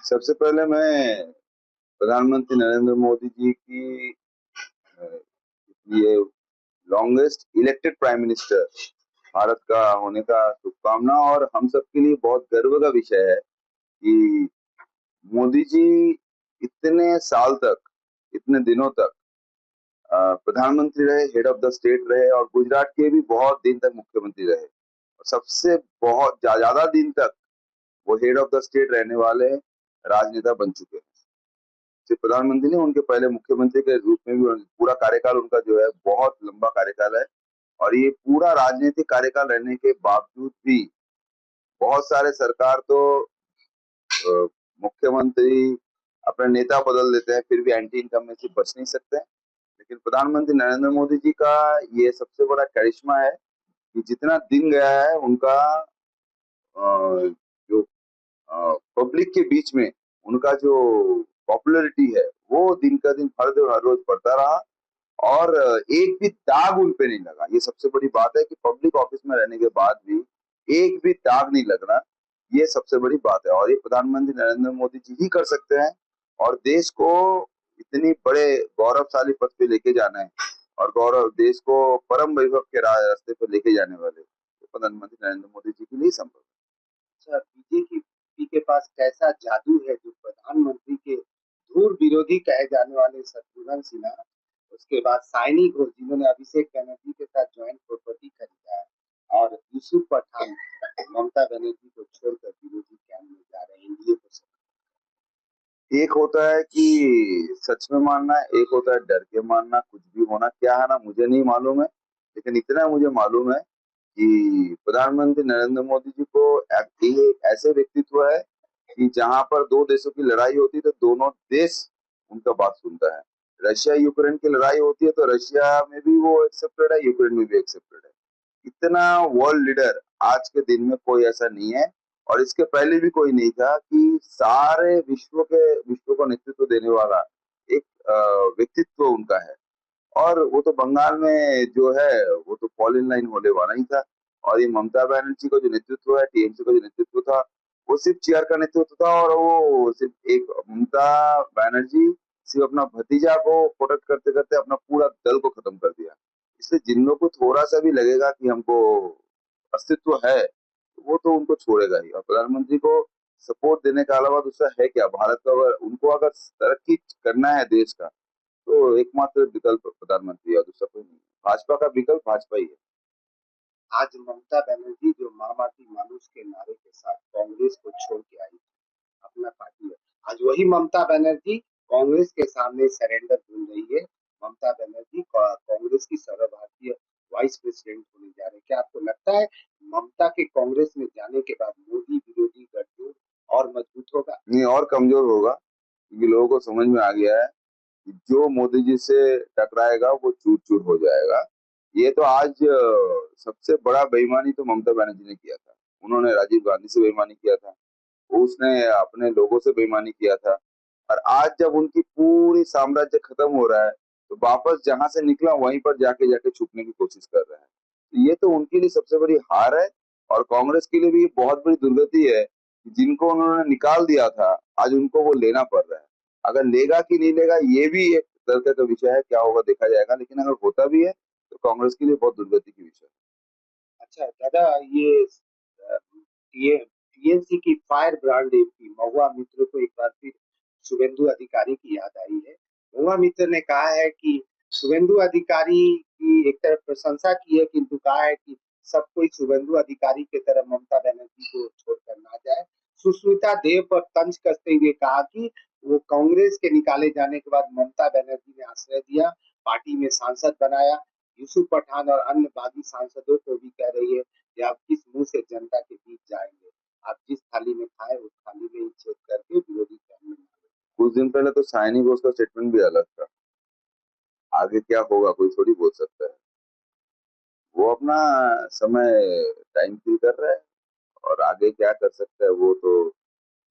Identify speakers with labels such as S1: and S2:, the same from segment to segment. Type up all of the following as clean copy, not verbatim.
S1: सबसे पहले मैं प्रधानमंत्री नरेंद्र मोदी जी की अ, ये longest elected prime minister Bharat का होने का शुभकामना। और हम सबके लिए बहुत गर्व का विषय है कि मोदी जी इतने साल तक, इतने दिनों तक प्रधानमंत्री रहे, हेड ऑफ द स्टेट रहे और गुजरात के भी बहुत दिन तक मुख्यमंत्री रहे। और सबसे बहुत ज्यादा दिन तक वो हेड ऑफ द स्टेट रहने वाले राजनेता बन चुके हैं। सिर्फ प्रधानमंत्री नहीं, उनके पहले मुख्यमंत्री के रूप में भी पूरा कार्यकाल उनका जो है बहुत लंबा कार्यकाल है। और ये पूरा राजनीतिक कार्यकाल रहने के बावजूद भी बहुत सारे सरकार तो मुख्यमंत्री अपने नेता बदल देते हैं, फिर भी एंटी इनकम में से बच नहीं सकते हैं। लेकिन प्रधानमंत्री नरेंद्र मोदी जी का ये सबसे बड़ा करिश्मा है कि जितना दिन गया है उनका जो पब्लिक के बीच में उनका जो पॉपुलैरिटी है वो दिन का दिन हर रोज बढ़ता रहा। और एक भी दाग उन पे नहीं लगा। ये सबसे बड़ी बात है कि पब्लिक ऑफिस में रहने के बाद भी एक भी दाग नहीं लगना, ये सबसे बड़ी बात है। और ये प्रधानमंत्री नरेंद्र मोदी जी ही कर सकते हैं। और देश को इतनी बड़े गौरवशाली पद पे लेके जाना है और गौरव देश को परम वैभव के रास्ते पे लेके जाने वाले तो प्रधानमंत्री नरेंद्र मोदी जी के लिए संभव है।
S2: अच्छा, बीजेपी के पास कैसा जादू है जो प्रधानमंत्री के धूर विरोधी कहे जाने वाले शत्रुघ्न सिन्हा, उसके बाद साइनी घोष जिन्होंने अभिषेक बनर्जी के साथ ज्वाइंट प्रॉपर्टी खरीदा है, और यूसुफ पठान ममता बनर्जी को छोड़कर विरोधी कैंप में जा रहे हैं एनडीए को।
S1: एक होता है कि सच में मानना, एक होता है डर के मानना। कुछ भी होना क्या है ना, मुझे नहीं मालूम है। लेकिन इतना मुझे मालूम है कि प्रधानमंत्री नरेंद्र मोदी जी को ये ऐसे व्यक्तित्व है कि जहां पर दो देशों की लड़ाई होती है तो दोनों देश उनका बात सुनता है। रशिया यूक्रेन की लड़ाई होती है तो रशिया में भी वो एक्सेप्टेड है, यूक्रेन में भी एक्सेप्टेड है। इतना वर्ल्ड लीडर आज के दिन में कोई ऐसा नहीं है। और इसके पहले भी कोई नहीं था कि सारे विश्व को नेतृत्व देने वाला एक व्यक्तित्व उनका है। और वो तो बंगाल में जो है वो तो फॉल इन लाइन होने वाला ही था। और ये ममता बनर्जी का जो नेतृत्व है, टीएमसी का जो नेतृत्व था, वो सिर्फ चेयर का नेतृत्व था। और वो सिर्फ एक ममता बनर्जी सिर्फ अपना भतीजा को प्रोटेक्ट करते करते अपना पूरा दल को खत्म कर दिया। इसलिए जिन लोगों को थोड़ा सा भी लगेगा कि हमको अस्तित्व है, वो तो उनको छोड़ेगा ही। और प्रधानमंत्री को सपोर्ट देने के अलावा दूसरा है क्या? भारत का अगर उनको अगर तरक्की करना है देश का, तो एकमात्र विकल्प प्रधानमंत्री है, दूसरा कोई नहीं। भाजपा का विकल्प भाजपा ही है।
S2: आज ममता बनर्जी जो माँ माटी मानुष के नारे के साथ कांग्रेस को छोड़ के आई अपना पार्टी है, आज वही ममता बनर्जी कांग्रेस के सामने सरेंडर बोल रही है। ममता बनर्जी कांग्रेस की सर्वभारतीय वाइस प्रेसिडेंट होने जा रहे हैं। क्या आपको लगता है ममता के कांग्रेस में जाने के बाद मोदी विरोधी गठजोड़ और मजबूत होगा?
S1: नहीं, और कमजोर होगा, क्योंकि लोगों को समझ में आ गया है कि जो मोदी जी से टकराएगा वो चूर चूर हो जाएगा। ये तो आज सबसे बड़ा बेईमानी तो ममता बनर्जी ने किया था। उन्होंने राजीव गांधी से बेईमानी किया था, उसने अपने लोगों से बेईमानी किया था। और आज जब उनकी पूरी साम्राज्य खत्म हो रहा है तो वापस जहां से निकला वहीं पर जाके जाके छुपने की कोशिश कर रहा है। तो ये तो उनके लिए सबसे बड़ी हार है। और कांग्रेस के लिए भी ये बहुत बड़ी दुर्गति है कि जिनको उन्होंने निकाल दिया था आज उनको वो लेना पड़ रहा है। अगर लेगा कि नहीं लेगा ये भी एक तर्क का विषय है, क्या होगा देखा जाएगा। लेकिन अगर होता भी है तो कांग्रेस के लिए बहुत दुर्गति की विषय है।
S2: अच्छा दादा, ये टीएमसी की फायर ब्रांड एमपी महुआ मित्र को एक बार फिर शुभेंदु अधिकारी की याद आई है। महुआ मित्र ने कहा है कि शुभेंदु अधिकारी की एक तरफ प्रशंसा की है, किंतु कहा है कि सब कोई शुभेंदु अधिकारी की तरह ममता बनर्जी को छोड़कर ना जाए। सुष्मिता देव पर तंज कसते हुए कहा कि वो कांग्रेस के निकाले जाने के बाद ममता बनर्जी ने आश्रय दिया, पार्टी में सांसद बनाया। यूसुफ पठान और अन्य बागी सांसदों को भी कह रही है कि आप किस मुंह से जनता के बीच जाएंगे, आप जिस थाली में खाए उस थाली में ही छेद करके विरोधी कैंप में डालें।
S1: कुछ दिन पहले तो साइनी घोष का स्टेटमेंट भी अलग था। आगे क्या होगा कोई थोड़ी बोल सकता है। वो अपना समय टाइम फिल कर रहा है और आगे क्या कर सकता है वो तो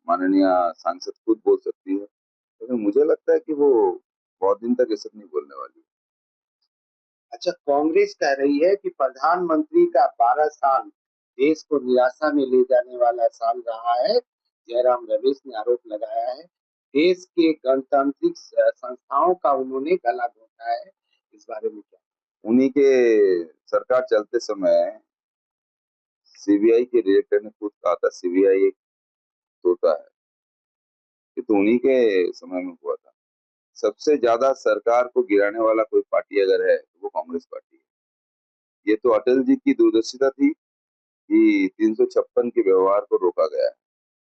S1: माननीय सांसद खुद बोल सकती है। लेकिन मुझे लगता है कि वो बहुत दिन तक ये सब नहीं बोलने वाली है।
S2: अच्छा, कांग्रेस कह रही है कि प्रधानमंत्री का 12 साल देश को निराशा में ले जाने वाला साल रहा है। जयराम रमेश ने आरोप लगाया देश के गणतांत्रिक संस्थाओं का उन्होंने गला घोटा है। इस बारे में क्या?
S1: उन्हीं के सरकार चलते समय सीबीआई के डायरेक्टर ने खुद कहा था, सीबीआई एक तोता है। ये तो उन्हीं के समय में हुआ था। सबसे ज्यादा सरकार को गिराने वाला कोई पार्टी अगर है तो वो कांग्रेस पार्टी है। ये तो अटल जी की दूरदर्शिता थी कि 356 के व्यवहार को रोका गया है।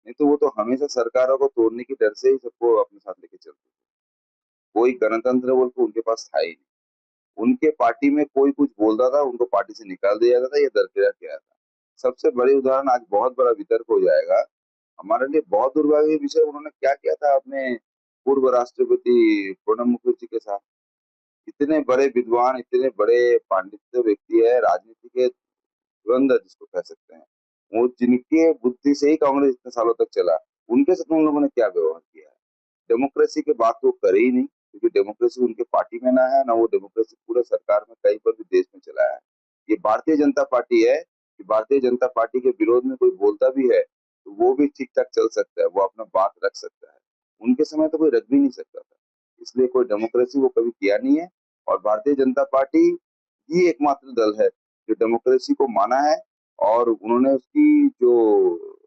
S1: नहीं तो वो तो हमेशा सरकारों को तोड़ने की डर से ही सबको अपने साथ लेके चलते थे। कोई गणतंत्र बोल के उनके पास था ही नहीं। उनके पार्टी में कोई कुछ बोलता था, उनको पार्टी से निकाल दिया जाता था, ये दरकिरा किया था। सबसे बड़ी उदाहरण, आज बहुत बड़ा वितर्क हो जाएगा, हमारे लिए बहुत दुर्भाग्य विषय, उन्होंने क्या किया था अपने पूर्व राष्ट्रपति प्रणब मुखर्जी के साथ। इतने बड़े विद्वान, इतने बड़े पांडित्य व्यक्ति है, राजनीति के धुरंधर जिसको कह सकते हैं, वो जिनके बुद्धि से ही कांग्रेस इतने सालों तक चला, उनके साथ उन लोगों ने क्या व्यवहार किया है। डेमोक्रेसी की बात वो करे ही नहीं, क्योंकि डेमोक्रेसी उनके पार्टी में ना है, ना वो डेमोक्रेसी पूरे सरकार में कहीं पर भी देश में चलाया है। ये भारतीय जनता पार्टी है कि भारतीय जनता पार्टी के विरोध में कोई बोलता भी है तो वो भी ठीक ठाक चल सकता है, वो अपना बात रख सकता है। उनके समय तो कोई रख भी नहीं सकता था। इसलिए कोई डेमोक्रेसी वो कभी किया नहीं है। और भारतीय जनता पार्टी ही एकमात्र दल है जो डेमोक्रेसी को माना है, और उन्होंने उसकी जो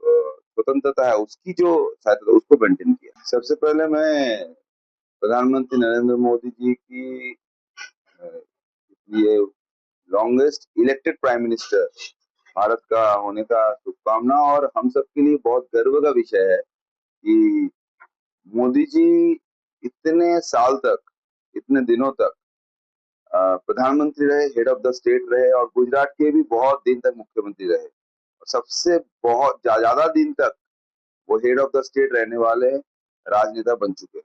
S1: स्वतंत्रता है, उसकी जो शायद उसको मेंटेन किया। सबसे पहले मैं प्रधानमंत्री नरेंद्र मोदी जी की अ, ये longest elected prime minister Bharat का होने का शुभकामना, और हम सबके लिए बहुत गर्व का विषय है कि मोदी जी इतने साल तक, इतने दिनों तक प्रधानमंत्री रहे, हेड ऑफ द स्टेट रहे, और गुजरात के भी बहुत दिन तक मुख्यमंत्री रहे। और सबसे बहुत ज्यादा दिन तक वो हेड ऑफ द स्टेट रहने वाले राजनेता बन चुके हैं।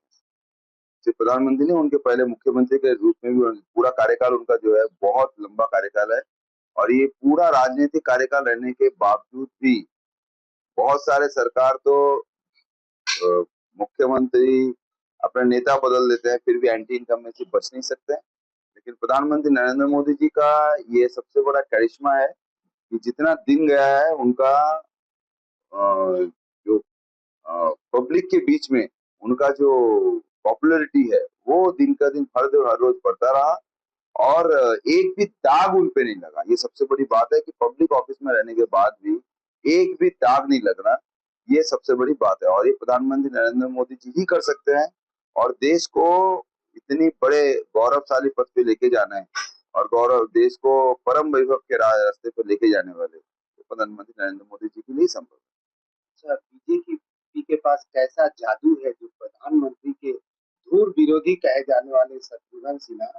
S1: सिर्फ प्रधानमंत्री नहीं, उनके पहले मुख्यमंत्री के रूप में भी पूरा कार्यकाल उनका जो है बहुत लंबा कार्यकाल है। और ये पूरा राजनीतिक कार्यकाल रहने के बावजूद भी बहुत सारे सरकार तो मुख्यमंत्री अपने नेता बदल देते हैं, फिर भी एंटी इनकम में से बच नहीं सकते हैं। लेकिन प्रधानमंत्री नरेंद्र मोदी जी का ये सबसे बड़ा करिश्मा है कि जितना दिन गया है उनका जो पब्लिक के बीच में उनका जो पॉपुलैरिटी है वो दिन का दिन हर दिन हर रोज बढ़ता रहा। और एक भी दाग उन पे नहीं लगा। ये सबसे बड़ी बात है कि पब्लिक ऑफिस में रहने के बाद भी एक भी दाग नहीं लगना, ये सबसे बड़ी बात है। और ये प्रधानमंत्री नरेंद्र मोदी जी ही कर सकते हैं। और देश को इतनी बड़े गौरवशाली पद पे लेके जाना है, और गौरव देश को परम वैभव के रास्ते पे लेके जाने वाले तो प्रधानमंत्री नरेंद्र मोदी जी के लिए संभव
S2: अच्छा, बीजेपी के पास कैसा जादू है जो प्रधानमंत्री के धूर विरोधी कहे जाने वाले शत्रुघ्न सिन्हा,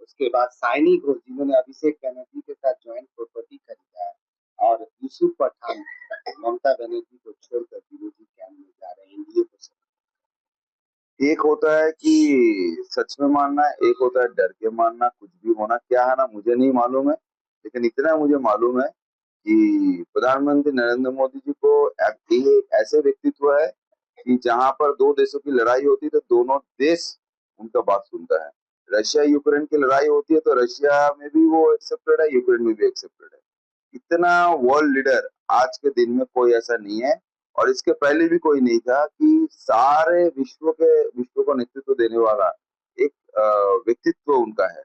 S2: उसके बाद साइनी घोष जिन्होंने अभिषेक बनर्जी के साथ ज्वाइंट प्रॉपर्टी खरीदा है, और यूसुफ पठान ममता बनर्जी को छोड़कर विरोधी कैंप में जा रहे हैं एनडीए को।
S1: है। एक होता है कि सच में मानना, एक होता है डर के मानना। कुछ भी होना क्या है ना, मुझे नहीं मालूम है, लेकिन इतना मुझे मालूम है कि प्रधानमंत्री नरेंद्र मोदी जी को ये ऐसे व्यक्तित्व है कि जहां पर दो देशों की लड़ाई होती है तो दोनों देश उनका बात सुनता है। रशिया यूक्रेन की लड़ाई होती है तो रशिया में भी वो एक्सेप्टेड है, यूक्रेन में भी एक्सेप्टेड है। इतना वर्ल्ड लीडर आज के दिन में कोई ऐसा नहीं है, और इसके पहले भी कोई नहीं था कि सारे विश्व को नेतृत्व देने वाला एक व्यक्तित्व उनका है।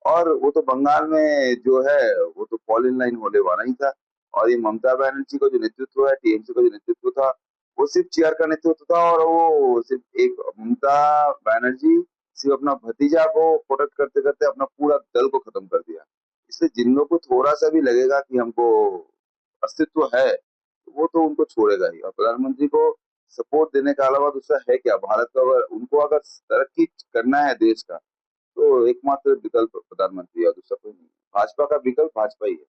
S1: और वो तो बंगाल में जो है वो तो फॉल इन लाइन होने वाला ही था। और ये ममता बनर्जी का जो नेतृत्व है, टीएमसी का जो नेतृत्व था, वो सिर्फ चेयर का नेतृत्व था। और वो सिर्फ एक ममता बनर्जी सिर्फ अपना भतीजा को प्रोटेक्ट करते करते अपना पूरा दल को खत्म कर दिया। इसलिए जिन लोगों को थोड़ा सा भी लगेगा कि हमको अस्तित्व है, वो तो उनको छोड़ेगा ही। और प्रधानमंत्री को सपोर्ट देने के अलावा दूसरा है क्या भारत का? अगर उनको अगर तरक्की करना है देश का, तो एकमात्र विकल्प प्रधानमंत्री है, दूसरा कोई नहीं। भाजपा का विकल्प भाजपा ही है।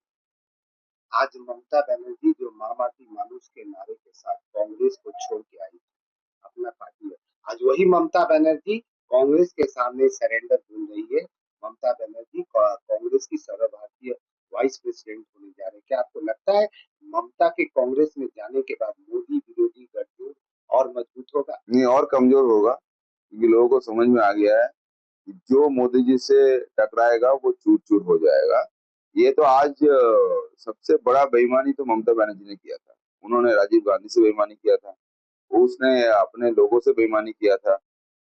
S2: आज ममता बनर्जी जो मामाटी मानुष के नारे के साथ कांग्रेस को छोड़ के आई अपना पार्टी है, आज वही ममता बनर्जी कांग्रेस के सामने सरेंडर बोल रही है। ममता बनर्जी कांग्रेस की सर्वभारतीय वाइस प्रेसिडेंट होने जा रहे हैं। क्या आपको लगता है ममता के कांग्रेस में जाने के बाद मोदी विरोधी गठजोड़ और मजबूत होगा?
S1: नहीं, और कमजोर होगा, क्योंकि लोगों को समझ में आ गया है कि जो मोदी जी से टकराएगा वो चूर चूर हो जाएगा। ये तो आज सबसे बड़ा बेईमानी तो ममता बनर्जी ने किया था। उन्होंने राजीव गांधी से बेईमानी किया था, उसने अपने लोगों से बेईमानी किया था।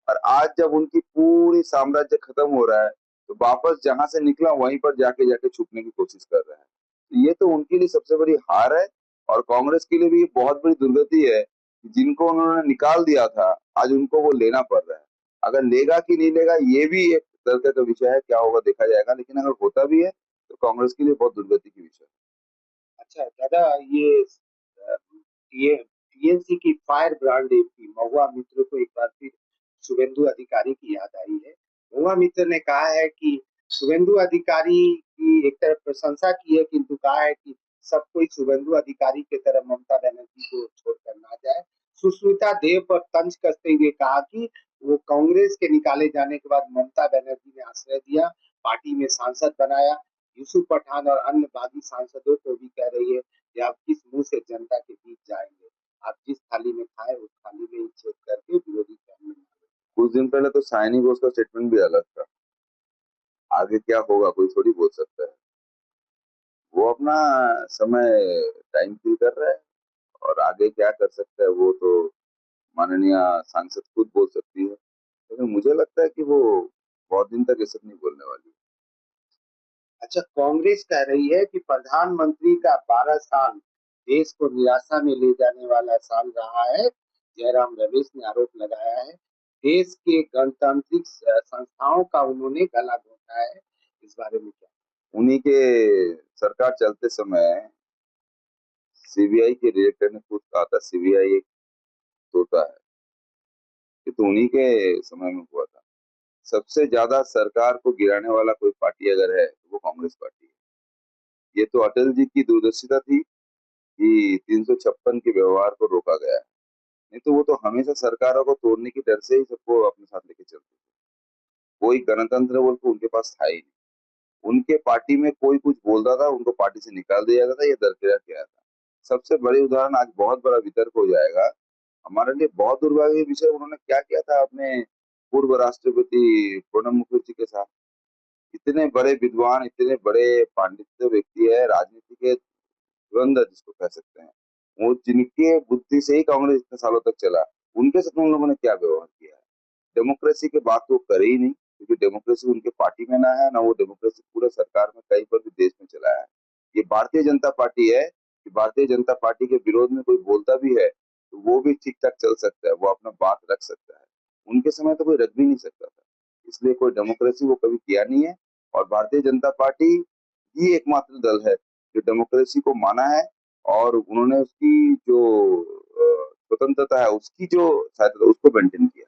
S1: और आज जब उनकी पूरी साम्राज्य खत्म हो रहा है, तो वापस जहां से निकला वहीं पर जाके जाके छुपने की कोशिश कर रहे हैं। तो ये तो उनके लिए सबसे बड़ी हार है, और कांग्रेस के लिए भी ये बहुत बड़ी दुर्गति है कि जिनको उन्होंने निकाल दिया था, आज उनको वो लेना पड़ रहा है। अगर लेगा कि नहीं लेगा, ये भी एक तर्क का विषय है, क्या होगा देखा जाएगा, लेकिन अगर होता भी है तो कांग्रेस के लिए बहुत दुर्गति की विषय है।
S2: अच्छा दादा, ये टीएमसी की फायर ब्रांड एमपी महुआ मित्र को एक बार फिर शुभेंदु अधिकारी की याद आई है। महुआ मित्र ने कहा है कि शुभेंदु अधिकारी की एक तरफ प्रशंसा की है, किंतु कहा है कि सब कोई शुभेंदु अधिकारी की तरह ममता बनर्जी को छोड़कर ना जाए। सुष्मिता देव पर तंज कसते हुए कहा कि वो कांग्रेस के निकाले जाने के बाद ममता बनर्जी ने आश्रय दिया, पार्टी में सांसद बनाया। यूसुफ पठान और अन्य बागी सांसदों को भी कह रही है कि आप किस मुंह से जनता के बीच जाएंगे, आप जिस थाली में खाए उस थाली में ही छेद करके विरोधी कैंप में मारे।
S1: कुछ दिन पहले तो साइनी घोष का स्टेटमेंट भी अलग था। आगे क्या होगा कोई थोड़ी बोल सकता है। वो अपना समय टाइम किल कर रहा है, और आगे क्या कर सकता है वो तो माननीय सांसद खुद बोल सकती है। लेकिन मुझे लगता है कि वो बहुत दिन तक ये सब नहीं बोलने वाली।
S2: अच्छा, कांग्रेस कह रही है कि प्रधानमंत्री का 12 साल देश को निराशा में ले जाने वाला साल रहा है। जयराम रमेश ने आरोप लगाया है, देश के गणतांत्रिक संस्थाओं का उन्होंने गला घोटा है। इस बारे में क्या?
S1: उन्हीं के सरकार चलते समय सीबीआई के डायरेक्टर ने खुद कहा था, सीबीआई एक तोता है। ये तो उन्हीं के समय में हुआ था। सबसे ज्यादा सरकार को गिराने वाला कोई पार्टी अगर है तो वो कांग्रेस पार्टी है। ये तो अटल जी की दूरदर्शिता थी कि 356 के व्यवहार को रोका गया है। नहीं तो वो तो हमेशा सरकारों को तोड़ने की डर से ही सबको अपने साथ लेके चलते थे। कोई गणतंत्र बोल के उनके पास था ही नहीं। उनके पार्टी में कोई कुछ बोलता था, उनको पार्टी से निकाल दिया जाता था, ये दरकिरार किया था। सबसे बड़ी उदाहरण, आज बहुत बड़ा वितर्क हो जाएगा, हमारे लिए बहुत दुर्भाग्य विषय, उन्होंने क्या किया था अपने पूर्व राष्ट्रपति प्रणब मुखर्जी के साथ। इतने बड़े विद्वान, इतने बड़े पांडित्य व्यक्ति है, राजनीति के धुरंधर जिसको कह सकते हैं, वो जिनके बुद्धि से ही कांग्रेस इतने सालों तक चला, उनके साथ उन लोगों ने क्या व्यवहार किया है। डेमोक्रेसी की बात तो करे ही नहीं, क्योंकि डेमोक्रेसी उनके पार्टी में ना है, ना वो डेमोक्रेसी पूरे सरकार में कहीं पर भी देश में चला है। ये भारतीय जनता पार्टी है कि भारतीय जनता पार्टी के विरोध में कोई बोलता भी है तो वो भी ठीक ठाक चल सकता है, वो अपना बात रख सकता है। उनके समय तो कोई रख भी नहीं सकता था। इसलिए कोई डेमोक्रेसी वो कभी किया नहीं है। और भारतीय जनता पार्टी ही एकमात्र दल है जो डेमोक्रेसी को माना है, और उन्होंने उसकी जो स्वतंत्रता है, उसकी जो शायद उसको मेंटेन किया।